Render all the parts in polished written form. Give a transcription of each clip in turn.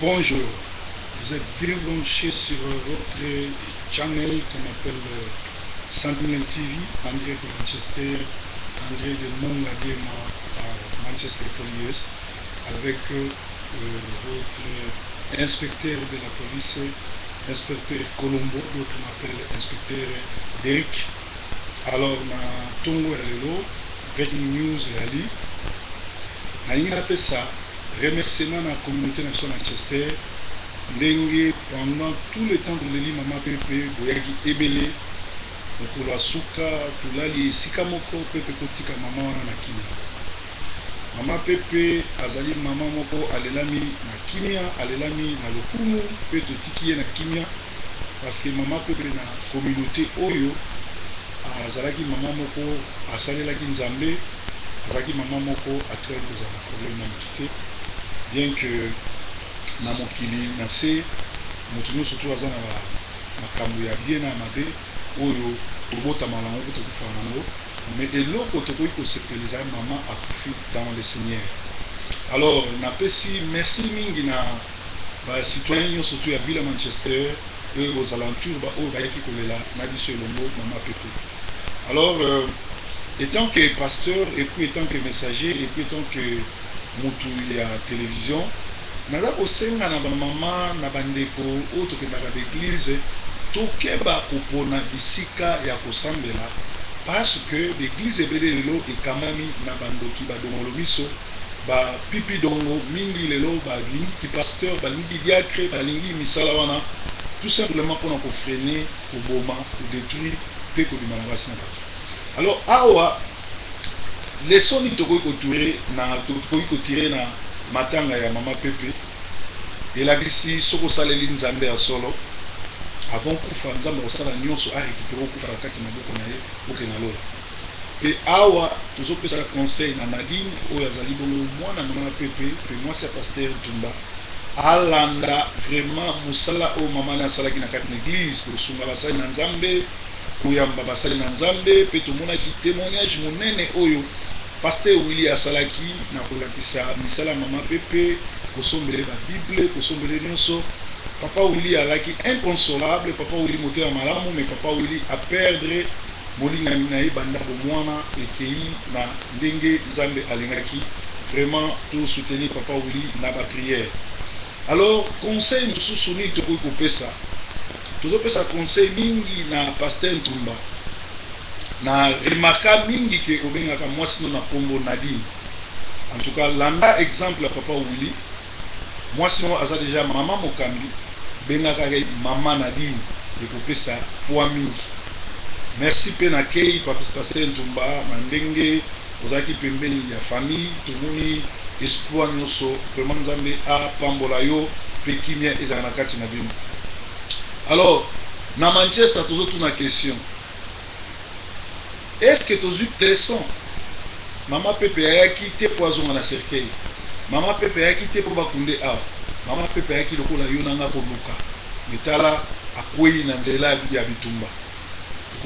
Bonjour, vous êtes bien branchés sur votre channel qu'on appelle Sentinel TV, André de Manchester, André de Mongadema à Manchester Police, avec votre inspecteur de la police, inspecteur Colombo, d'autres m'appellent inspecteur Derek. Alors, na Tongo Yalelo, Breaking News Yali, na appelle ça. Remerciement à la communauté nationale de Manchester, Ndenge pendant tout le temps de l'Eli Mama Pepe, Boyagi Ebele, Okula Suka, Tulali, Sikamoko, Pepe Kotika Mama na Kimia. Mama Pepe, Azali Mama Moko, Alelami na Kimia, Alelami na Lokumu, Pepe Tikiye na Kimia, parce que Mama Pepe na communauté Oyo, Azalaki Mama Moko, Asalelaki Nzambe, Azalaki Mama Moko, Atrel Kozala, problème na Mokite. Bien que na mokili na se mutuno surtout azana na makambo ya bien na mabe oyo tobota malango ko tokufana ngo mais eloko tokoki ko sepeliza mama akufi dans le Seigneur. Alors na pesi merci mingi na ba citoyens surtout ya ville Manchester et aux alentours ba o ba yaki kolela na biso elongo mama Pepe. Alors étant que pasteur et puis étant que messager et puis étant que mutu ya télévision naza kosenga na bamama na bandeko oyo tokendaka l'église tokeba kopona bisika ya kosambela parce que l'église ebele lelo ekamami na bandoki badongolo miso bapipi dongo mingi lelo balingi pasteur balingi diacre balingi misala wana tout simplement mpona kofrene koboma kodétruire mpe kobima na basi na bato. Alors awa leson ni tokoki kotirer na matanga ya mama Pepe elakisi soko saleli nzambe ya solo avant kufa nzambe osala nyonso arekipere okufa na kati na maboko na ye oke na lola pe awa tozopesa conseil na Nadine oyo azali bongo mwana mama Pepe pe mwasi ya pasteur Tumba alanda vraiment mosala oyo mama ne asalaki na kati na église kosunga basali na nzambe koyamba basali na nzambe pe tomonaki témoignage monene oyo pasteur Willy asalaki na kolakisa misala mama Pepe kosombele ba Bible kosombele nyonso. Papa Willy alaki inconsolable, papa Willy moté ya malamu, mais papa Willy a perdre molingami na ye banda bomwana ekei na ndenge nzambe alingaki. Vraiment tout soutenir papa Willy na ba prière. Alors conseil mosusu ni tokoki kopesa tozopesa conseil mingi na pasteur Ntumba na remarka mingi ke obengaka mwasi na kombo Nadine. En tout cas landa exemple ya papa Willy mwasi no aza déjà mama mokambi bengaka mama Nadine ekopesa poids mingi. Merci pe na kei pasteur Ntumba na ndenge ozaki pembeni ya famille tomoni espoir nyonso vraiment nzambe apambola yo pe kimia ezala na kati na bino. Alors na Manchester tozotuna question, est-ce que tu as eu leçon? Maman Pepe a quitté poison na cercueil. Maman Pepe a quitté pour bakunde a. Maman Pepe a quitté lokola yonanga ko luka. Metala akwei na nzela ya bitumba.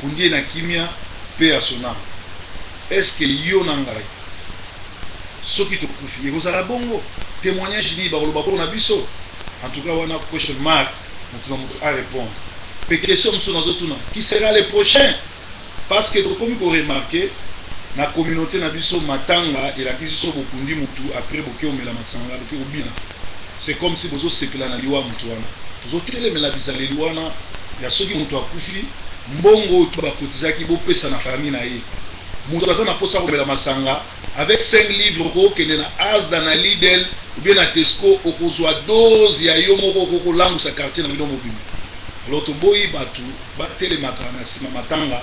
Kundie na kimia pe asona. Est-ce que yonanga soki to kufi kozala bongo témoignage ni ba koloba ko na biso? En tout cas wana question mark on a répondre. Pe question mso nazotuna qui sera le prochain? Parce que comme vous remarquez, la communauté na biso matanga et la biso bokundi mutu après boke omela masanga boke obina. C'est comme si bozo sepela na liwa mutu wana. Bozo telemela bizale liwana ya soki mutu akufi mbongo to bakotizaki bo pesa na famille na ye. Mutu aza na posa komela masanga avec 5 livres ko kende na Asda na Lidl ou bien na Tesco okozwa dose ya yo moko ko langu sa quartier na bino mobile. Alors to boyi batu ba telemaka na sima matanga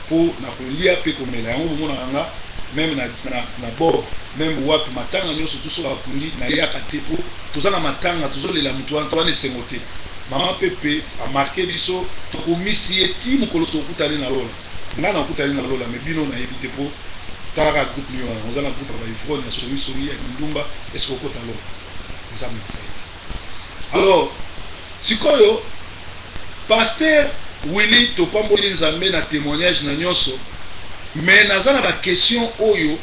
pour na kolia pe komela yango bomona nga même na bord même wapi matanga nyonso tout so bakundi na yaka te po tozana matanga tozolela mutu wana sengote. Mama Pepe a marqué biso to komisi eti mukolo to kutali na lola nga na kutali na lola mais bino na yebite po tara groupe ni wana ozana groupe ba ifrone na sori ya ndumba esko kota lola nzambe. Alors sikoyo pasteur Willy topamboli nzambe na témoignage na nyonso mais naza na ba question oyo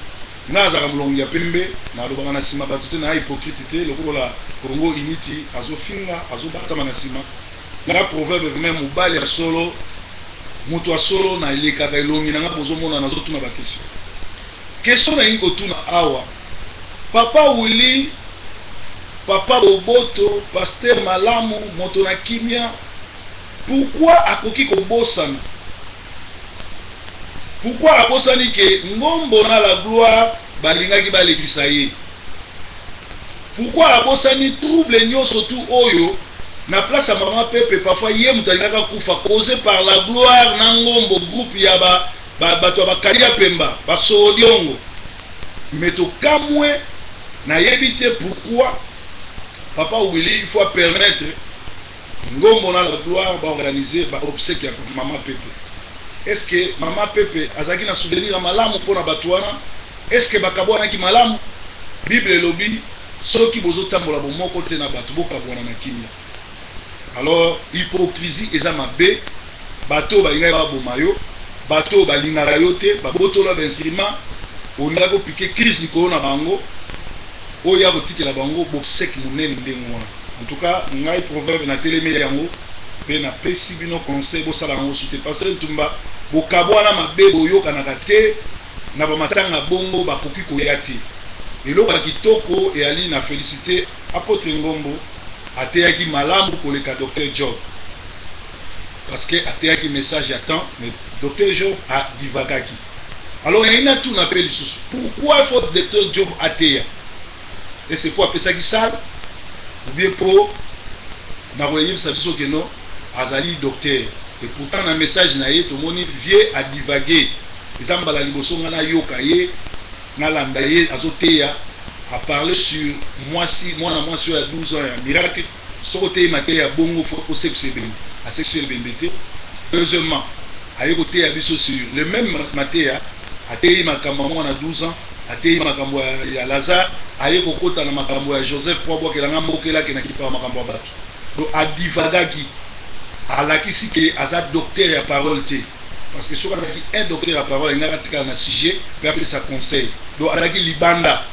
nazaka mulongi ya pembe na lobanga na sima bato te na hypocrite te lokola Congo Unity azofinga azobata na sima na proverbe même mobali ya solo mutu ya solo na elekaka elongi nanga bozomona nazotuna ba question na yingo tuna awa papa Willy papa Boboto pasteur malamu moto na kimia pourquoi akoki kobosana pourquoi abosani ke ngombo na la gloire balingaki balekisa ye pourquoi abosani trouble nyonso tu oyo na place ya mama pepe parfois ye mutalingaka kufa causé par la gloire na ngombo groupe ya bato bakalia pemba basodiongo meto kamwe na yebite pourquoi papa Willy il faut permettre ngombo na la gloire ba organiser ba obsèque ya mama pepe. Est-ce que mama pepe azaki na souvenir malamu pona batwana? Est-ce que bakabwana ki malamu? Bible lobi soki bozotambola bomoko te na bato bokabwana na kimia. Alors hypocrisie eza mabe bato balinga ba bomayo bato balingara yo te babotola d'instrument olinga ko piquer crise likolo na bango oya kotikela bango bosek munene ndengo wana. En tout cas ngai proverbe na teleme yango pe na pesi bino conseil bosala ngo sute parce que tumba bokabwana mabe boyokanaka te na bamatanga bongo bakoki koya te eloko ya kitoko eyali na félicité apôtre Ngombo ateyaki malamu koleka docteur Job parce que ateyaki message à temps mais docteur Job a divagaki. Alors il y a tout un appel sous pourquoi il faut docteur Job ateya et c'est pour appeler ça qui sale ou bien pour n'avoir ça biso que non azali docteur et pourtant un message na ye to moni vieux a divaguer exemple la liboso ngana yoka ye ngalanda ye azoteya a parler sur moi sur 12 ans ya miracle sokote maté ya bongo faut sexuel a sexuel bembete. Deuxièmement ayo kote ya biso sur le même maté ya atei makambo mwana 12 ans atei makambo ya Lazare ayo kokota na makambo ya Joseph pour boire kelanga mokela ke na kipa makambo ya bato donc adivagaki alakisi ke aza docteur ya parole te parce que soka ki un docteur ya parole ngaka tika na sujet pe appeler sa conseil donc alaki libanda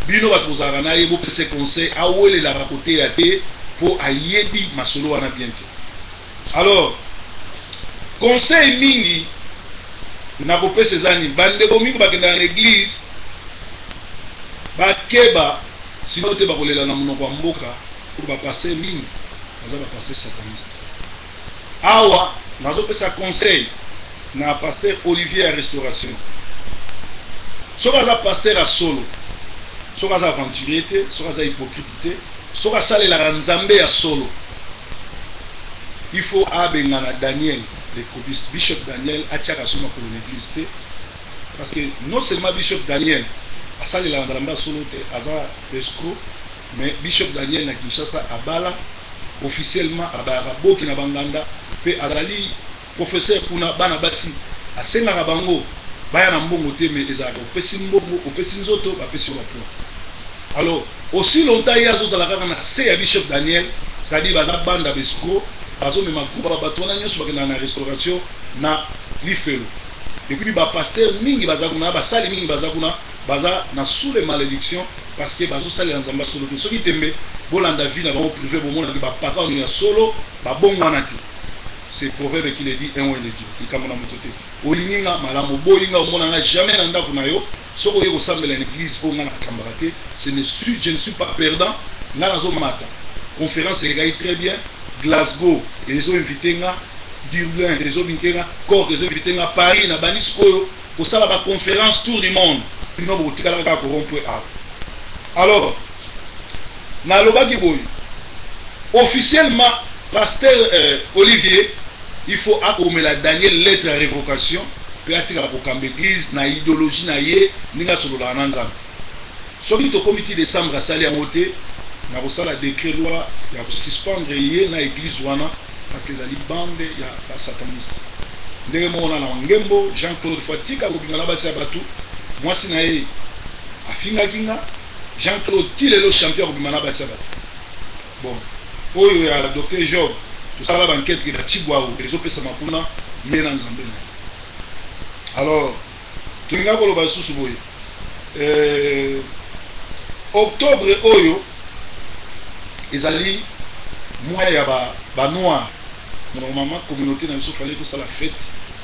bino bato kozala na ye bo pese conseil awele la côté ya te pour ayebi masolo wana bien te. Alors conseil mingi na kopesa zani bande bo mingi bakenda na l'église bakeba sino te bakolela na monoko ya mboka pour bapasser mingi baza bapasser sataniste. Awa nazopesa conseil na pasteur Olivier à restauration soka aza pasteur a solo soka aza aventurier te soka aza hypocrite te soka asalelaka nzambe ya solo il faut abengana Daniel le bishop Daniel atiaka so makolo na église te parce que non seulement bishop Daniel asalelaka nzambe ya solo te aza escroc mais bishop Daniel na Kinshasa abala officiellement abayaka boki na banganda pe azali professeur kuna bana basi asengaka bango baya na mbongo te mais ezalaka opesi mbongo opesi nzoto bapesi yo bato. Alors aussi longtemps ye azozala kaka na se ya bishop Daniel c'est-à-dire baza banda bescro bazomema groupe ya bato wana nyonso bakendaka na restauration na lifelo et puis bapasteur mingi baza kuna basali mingi baza kuna baza na sous les malédictions parce que bazosalela nzambe solo te soki tembe bolanda vie na bango privé bomona bapaka ono ya solo babongo wana te. C'est proverbe qui le dit un ou le dit ikamona moto te olinga malamu boyinga omonanga jamais na ndako na yo soko ye kosambela na église po nga na kambaka te je ne suis pas perdant nga nazomata conférence egai très bien Glasgow ezo invité nga Dublin ezo invité nga Cork ezo invité nga Paris na banis koyo kosala ba conférence tour du monde bino botikala kaka corrompre awa. Alors na lobaki boy officiellement pasteur Olivier il faut akomela Daniel lettre à révocation pe atika kokamba église na idéologie na ye ninga solola na nzambe soki to comité décembre asali yango te na kosala décret loi ya suspendre ye na église wana parce que ezali bande ya sataniste ndenge mona na Ngembo Jean-Claude Fatika kobinga na basi ya bato mwasi na ye afingaki nga Jean-Claude Tilelo champion kobinga na basi ya bato. Bon oyo ya docteur Job tosala banquête ya Tibwa ezopesa makuna ye na nzambe. Alors tolinga koloba susu boye octobre oyo ezali mois ya ba noir. Normalement communauté na biso fallait tout ça la fête,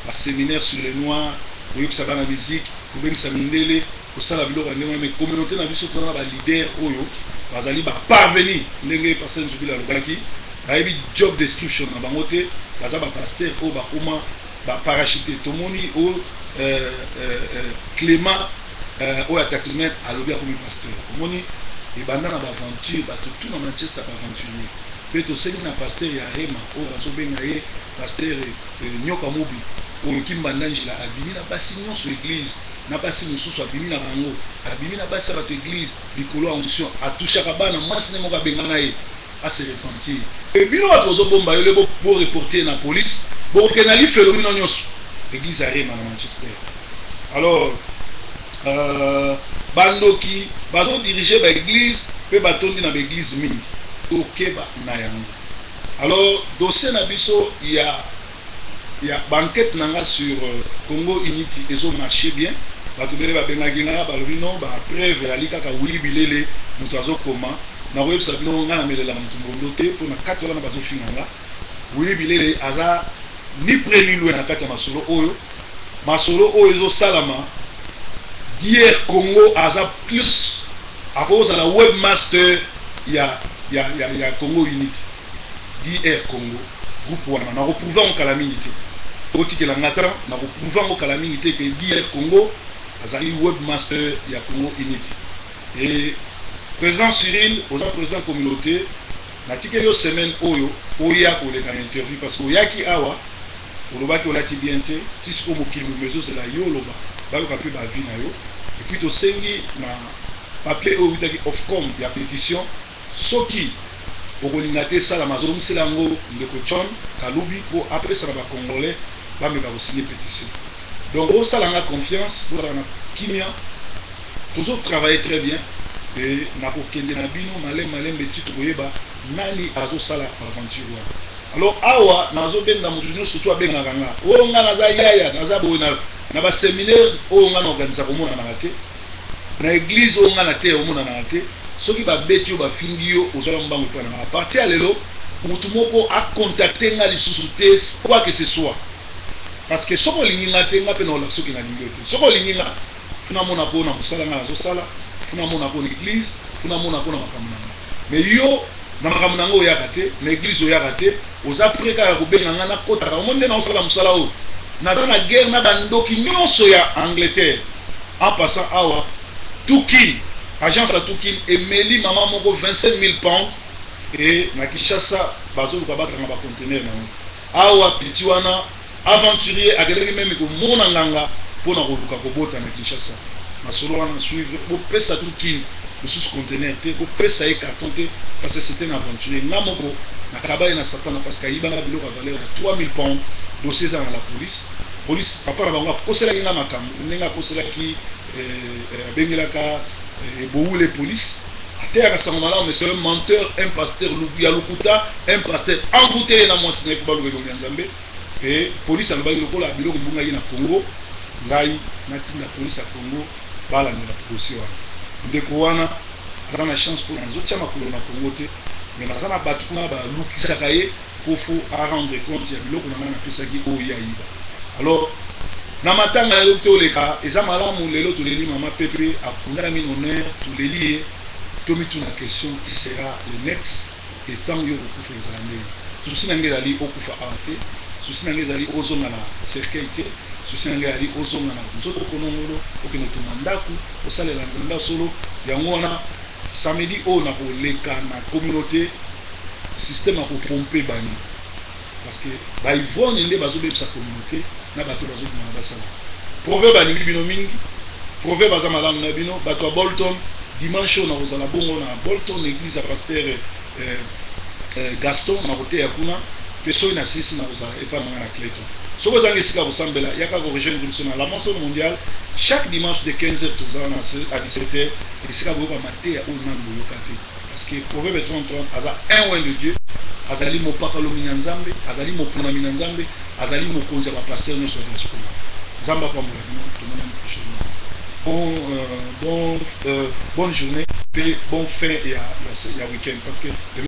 un séminaire sur les noirs, pour ça la musique, pour bien ça mindele, pour ça la biloko ndenge mais communauté na biso tona ba leader oyo bazali ba parvenir ndenge pasteur Nzubila lobaki bayebi job description na bango te baza ba pasteur oyo bakoma ba parachute tomoni o Clément oyo ataximet alobi akomi pasteur omoni ebanda na ba aventure bato tout na Manchester ba aventure pe tosengi na pasteur ya Rema oyo bazobenga ye pasteur nyoka mobi oyo kimbanda njila abimi na basi nyonso église na basi mosusu abimi na bango abimi na basi ya bato église likolo ya onction atushaka bana mwasi ne moko abengana ye ase repentir ebino bato bozobomba yo lebo bo reporter na police bokokenda lifelo bino nyonso église ya Rema na Manchester. Alors bandoki bazodirige baéglise mpe batondi na baéglise mingi tokeba na yango. Alors dossier na biso ya banquette nanga sur Congo Unity ezo marché bien bato bele babengaki nga balobi non ba preuve ali kaka Willy Bilele moto azokoma na koyebisa bino nga namelela moto mbondo te mpo na kati wana bazofinga nga Willy Bilele aza ni pre ni loin na kati ya masolo oyo ezosalama DR Congo aza plus akozala webmaster ya Congo Unity DR Congo groupe wana na reprouver en calamité otikela ngata na reprouver en calamité que DR Congo azali webmaster ya Congo Unity et président Cyril aux président communauté na tikeli yo semaine oyo oya koleka na interview parce que oyaki awa olobaki olati bien te tisiko mokili mezo c'est la yo loba bayoka pe ba vie na yo et puis tosengi na papier oyo utaki ofcom ya pétition soki okolinga te sala mazomisela yango ndeko John Kalubi po apesa na bacongolais bameka kosigner pétition. Donc osalanga confiance bozala na kimia toujours travailler très bien et na kokende na bino malembe titre koyeba nani azosala aventure wana. Alors awa nazobenda motu nyonso surtout abengaka nga oyo nga naza yaya naza boye na baséminaire oyo nga na organisa komonana te na église oyo nga na te omonana te soki babeti yo bafingi yo ozala mbango epana na parti ya lelo motu moko akontakte nga lisusu te quoi que ce soit parce que soko olingi nga te nga mpe na olakisa soki nalingi yo te soko olingi nga funa mona mpo na mosala nga nazosala funa mona mpo na église funa mona mpo na makambo na nga mais yo na makambo na nga oyaka te na église oyaka te oza pre kaka kobenga nga nakotaka omo nde naosala mosala oyo naza na guerre na bandoki nyonso ya Angleterre en passant awa Tukin agence à Tukin emeli mama moko 25 000 pounds et na Kinshasa bazoluka batanga ba conteneur na awa petit wana aventurier akeleki même komona nganga mpona koluka kobota na Kinshasa masolo wana suivre bopesa Tukin lisusu conteneur te bopesa ye carton te parce que c'était un aventurier nga moko nakabali na satana parce que ayibanga biloko ya valeur ya 3 000 pounds dossier eza na la police papa na bango akoselaki nga makambo ndenge akoselaki abengelaka eboule police ateyaka sango malamu mais c'est un menteur un pasteur ya lokuta un pasteur envoûté na mwasi na efuba lobelongi ya nzambe et police alobaki lokola biloko ebungaki na Congo ngai natinda police ya Congo balandela dossier wana ndeko wana aza na chance mpo nazotia makolo na Congo te mais naza na bato kuna balukisaka ye po fo arendre compte ya biloko na ngai napesaki oyo ye ayiba. Alors na matanga lelo toleka eza malamu lelo toleli mama pepe akundami honneur toleli ye tomituna question qui sera le next et tant yo okufa ezala ndenge susi na ngai ezali okufa awa te susi na ngai ezali ozonga na cercueil te susi na ngai ezali ozonga na nzoto konongolo okende toma ndako osalela nzambe solo yango wana samedi oyo na koleka na communauté système ya kopompe bani parce que baivone nde bazobebisa communauté na bato bazobima na basala proverbe alingi bino mingi proverbe aza malamu na bino bato ya Bolton dimanche oyo na kozala bongo na Bolton église ya pasteur Gaston na koteya kuna mpe soki na sisi na kozala epa nanga na Clayton soki ozanga esika kosambela yaka korejoindre biso na la mosole mondiale chaque dimanche de 15h tozala à 17h esika boyoka mateya oyo nani boyoka te parce que proverbe 30 aza un oin de Dieu azali mopakalomi na nzambe azali moponami na nzambe azali mokonzi ya bapasteur nyonso ya diaspora nzambe apambola bino tomonani prochainement. bonne journée et bon fin et à week-end parce que